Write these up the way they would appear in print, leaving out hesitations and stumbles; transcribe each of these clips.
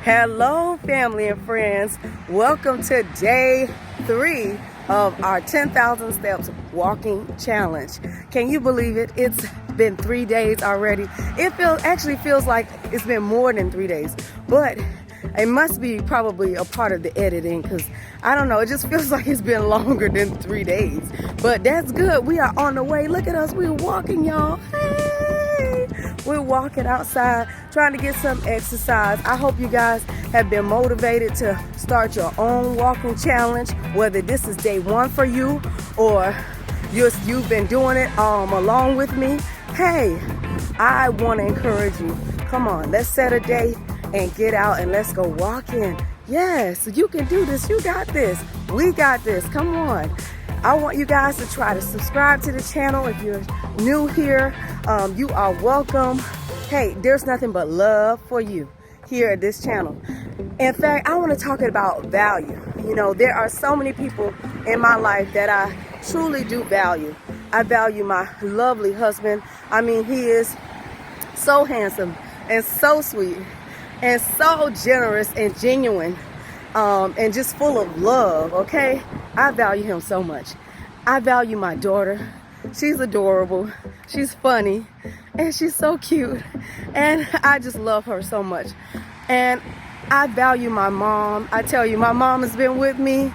Hello, family and friends. Welcome to day 3 of our 10,000 Steps Walking Challenge. Can you believe it? It's been 3 days already. It actually feels like it's been more than 3 days, but it must be probably a part of the editing because I don't know, it just feels like it's been longer than 3 days. But that's good. We are on the way. Look at us. We're walking, y'all. Hey! We're walking outside, trying to get some exercise. I hope you guys have been motivated to start your own walking challenge, whether this is day 1 for you or you've been doing it along with me. Hey, I want to encourage you. Come on, let's set a day and get out and let's go walking. Yes, you can do this. You got this. We got this. Come on. I want you guys to try to subscribe to the channel. If you're new here, you are welcome. Hey, there's nothing but love for you here at this channel. In fact, I want to talk about value. You know, there are so many people in my life that I truly do value. I value my lovely husband. I mean, he is so handsome and so sweet and so generous and genuine. And just full of love, okay? I value him so much. I value my daughter. She's adorable. She's funny. And she's so cute. And I just love her so much. And I value my mom. I tell you, my mom has been with me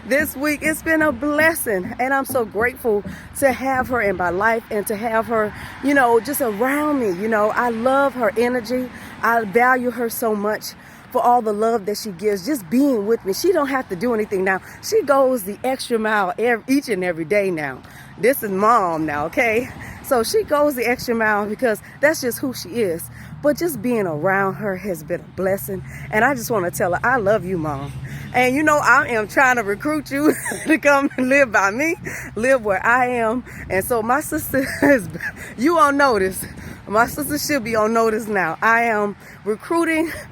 this week. It's been a blessing. And I'm so grateful to have her in my life and to have her, you know, just around me. You know, I love her energy. I value her so much for all the love that she gives, just being with me. She don't have to do anything now. She goes the extra mile each and every day now. This is mom now, okay? So she goes the extra mile because that's just who she is. But just being around her has been a blessing. And I just want to tell her, I love you, Mom. And you know, I am trying to recruit you to come and live by me, live where I am. And so my sister is, you on notice. My sister should be on notice now. I am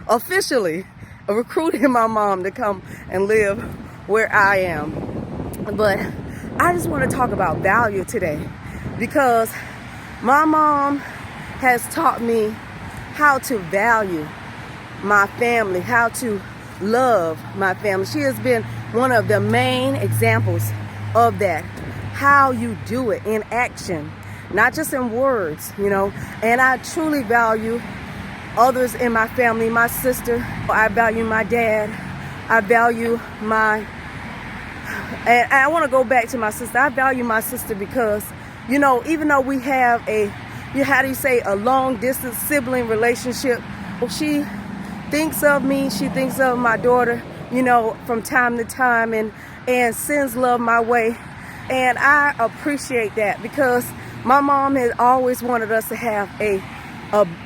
officially recruiting my mom to come and live where I am. But I just want to talk about value today because my mom has taught me how to value my family, how to love my family. She has been one of the main examples of that, how you do it in action. Not just in words, you know, and I truly value others in my family, my sister. I value my dad. I value and I want to go back to my sister. I value my sister because, you know, even though we have a long distance sibling relationship, she thinks of me. She thinks of my daughter, you know, from time to time and sends love my way. And I appreciate that because my mom has always wanted us to have a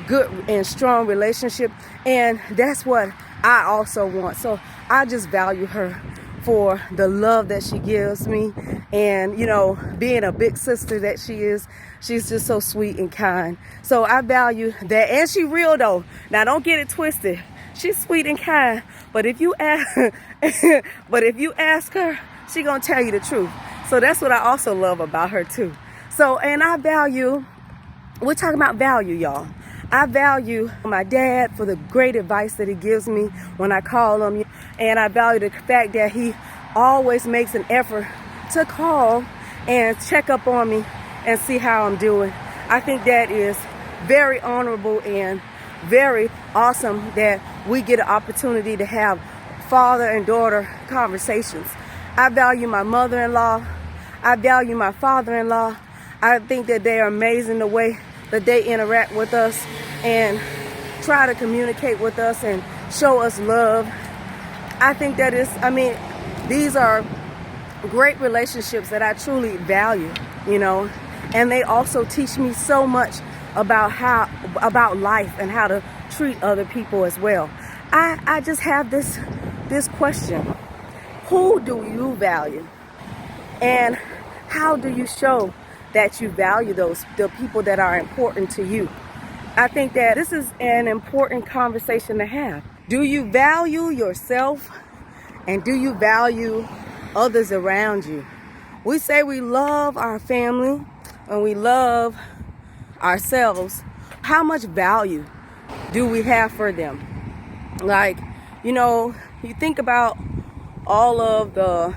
good and strong relationship, and that's what I also want. So I just value her for the love that she gives me, and you know, being a big sister that she is. She's just so sweet and kind. So I value that, and she real though. Now don't get it twisted. She's sweet and kind, but if you ask her, she gonna tell you the truth. So that's what I also love about her too. So, and I value, we're talking about value, y'all. I value my dad for the great advice that he gives me when I call him. And I value the fact that he always makes an effort to call and check up on me and see how I'm doing. I think that is very honorable and very awesome that we get an opportunity to have father and daughter conversations. I value my mother-in-law. I value my father-in-law. I think that they are amazing the way that they interact with us and try to communicate with us and show us love. I think that these are great relationships that I truly value, you know, and they also teach me so much about life and how to treat other people as well. I just have this question. Who do you value? And how do you show that you value the people that are important to you? I think that this is an important conversation to have. Do you value yourself? And do you value others around you? We say we love our family and we love ourselves. How much value do we have for them? Like, you think about all of the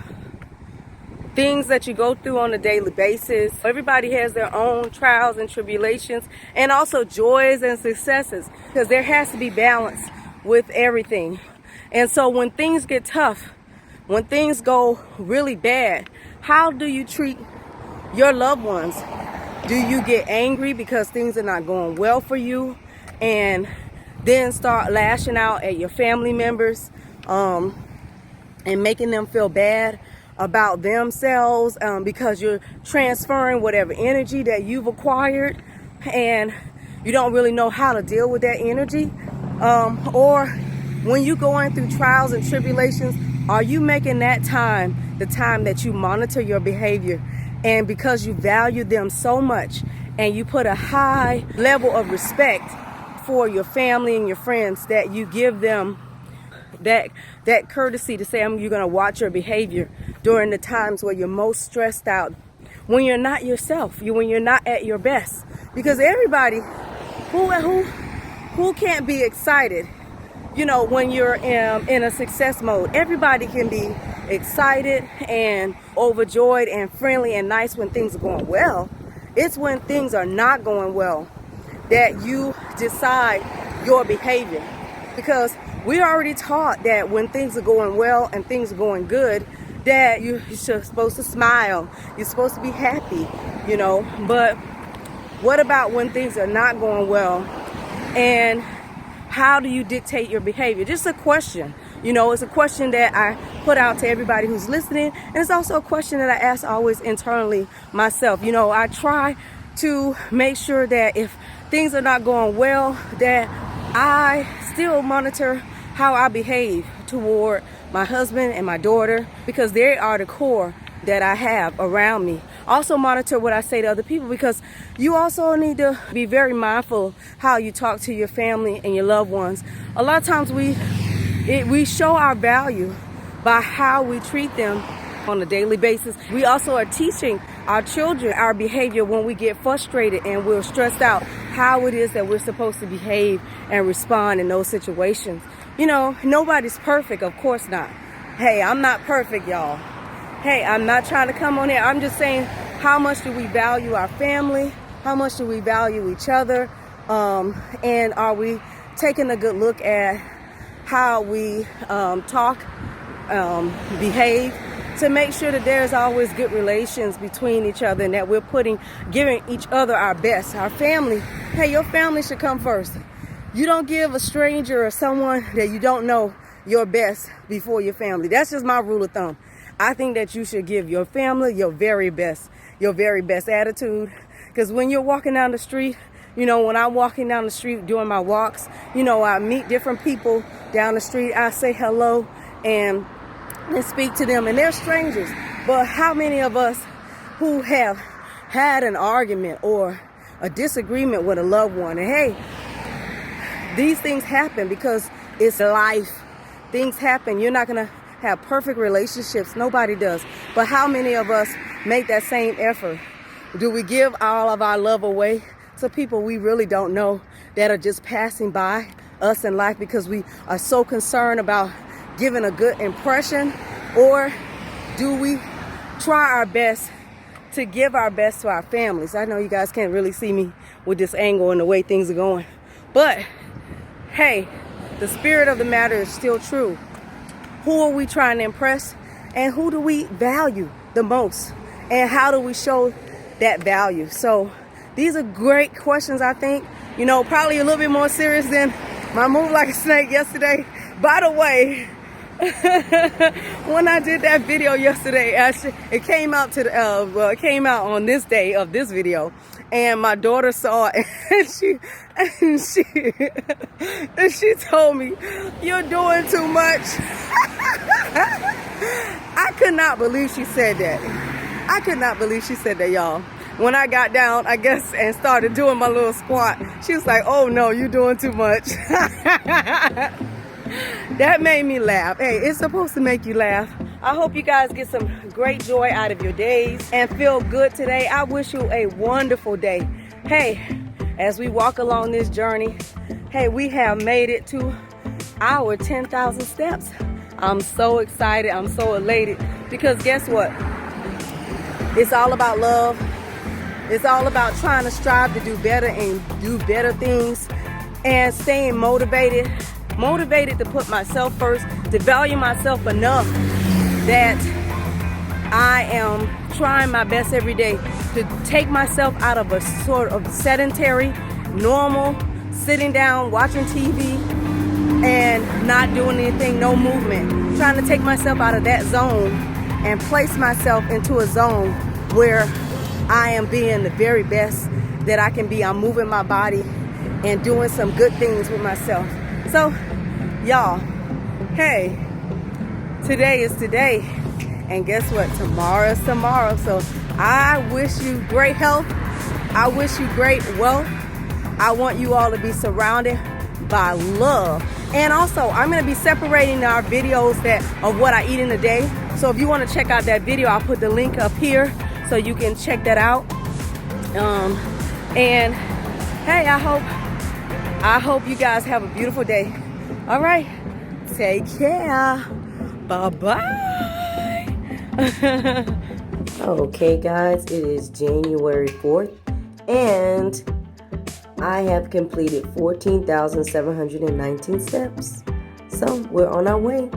things that you go through on a daily basis. Everybody has their own trials and tribulations, and also joys and successes, because there has to be balance with everything. And so when things get tough, when things go really bad, how do you treat your loved ones? Do you get angry because things are not going well for you, and then start lashing out at your family members and making them feel bad about themselves because you're transferring whatever energy that you've acquired, and you don't really know how to deal with that energy? Or when you're going through trials and tribulations, are you making that time the time that you monitor your behavior? And because you value them so much, and you put a high level of respect for your family and your friends, that you give them that courtesy to say, you're going to watch your behavior during the times where you're most stressed out, when you're not yourself, when you're not at your best. Because everybody, who can't be excited, when you're in a success mode? Everybody can be excited and overjoyed and friendly and nice when things are going well. It's when things are not going well that you decide your behavior. Because we're already taught that when things are going well and things are going good, that you're supposed to smile, you're supposed to be happy, But what about when things are not going well? And how do you dictate your behavior? Just a question. It's a question that I put out to everybody who's listening. And it's also a question that I ask always internally myself. I try to make sure that if things are not going well, that I still monitor how I behave toward my husband and my daughter, because they are the core that I have around me. Also monitor what I say to other people, because you also need to be very mindful how you talk to your family and your loved ones. A lot of times we show our value by how we treat them on a daily basis. We also are teaching our children our behavior when we get frustrated and we're stressed out, how it is that we're supposed to behave and respond in those situations. Nobody's perfect, of course not. Hey, I'm not perfect, y'all. Hey, I'm not trying to come on here. I'm just saying, how much do we value our family? How much do we value each other? And are we taking a good look at how we talk, behave, to make sure that there's always good relations between each other, and that we're giving each other our best. Our family, hey, your family should come first. You don't give a stranger or someone that you don't know your best before your family. That's just my rule of thumb. I think that you should give your family your very best attitude. Because when you're walking down the street, when I'm walking down the street doing my walks, I meet different people down the street. I say hello and speak to them, and they're strangers. But how many of us who have had an argument or a disagreement with a loved one, and hey, these things happen because it's life. Things happen. You're not going to have perfect relationships. Nobody does. But how many of us make that same effort? Do we give all of our love away to people we really don't know, that are just passing by us in life because we are so concerned about giving a good impression? Or do we try our best to give our best to our families? I know you guys can't really see me with this angle and the way things are going, but hey, the spirit of the matter is still true. Who are we trying to impress, and who do we value the most, and how do we show that value? So these are great questions, I think. Probably a little bit more serious than my move like a snake yesterday. By the way, when I did that video yesterday, it came out it came out on this day of this video, and my daughter saw it, and she told me, "You're doing too much." I could not believe she said that. I could not believe she said that, y'all. When I got down, I guess, and started doing my little squat, she was like, "Oh no, you're doing too much." That made me laugh. Hey, it's supposed to make you laugh. I hope you guys get some great joy out of your days and feel good today. I wish you a wonderful day. Hey, as we walk along this journey, hey, we have made it to our 10,000 steps. I'm so excited. I'm so elated because guess what? It's all about love. It's all about trying to strive to do better and do better things and staying motivated to put myself first, to value myself enough that I am trying my best every day to take myself out of a sort of sedentary, normal, sitting down, watching TV, and not doing anything, no movement. Trying to take myself out of that zone and place myself into a zone where I am being the very best that I can be. I'm moving my body and doing some good things with myself. So, y'all, hey, today is today. And guess what? Tomorrow is tomorrow. So I wish you great health. I wish you great wealth. I want you all to be surrounded by love. And also, I'm going to be separating our videos of what I eat in a day. So if you want to check out that video, I'll put the link up here so you can check that out. And hey, I hope you guys have a beautiful day. All right. Take care. Bye-bye. Okay, guys, it is January 4th, and I have completed 14,719 steps. So we're on our way.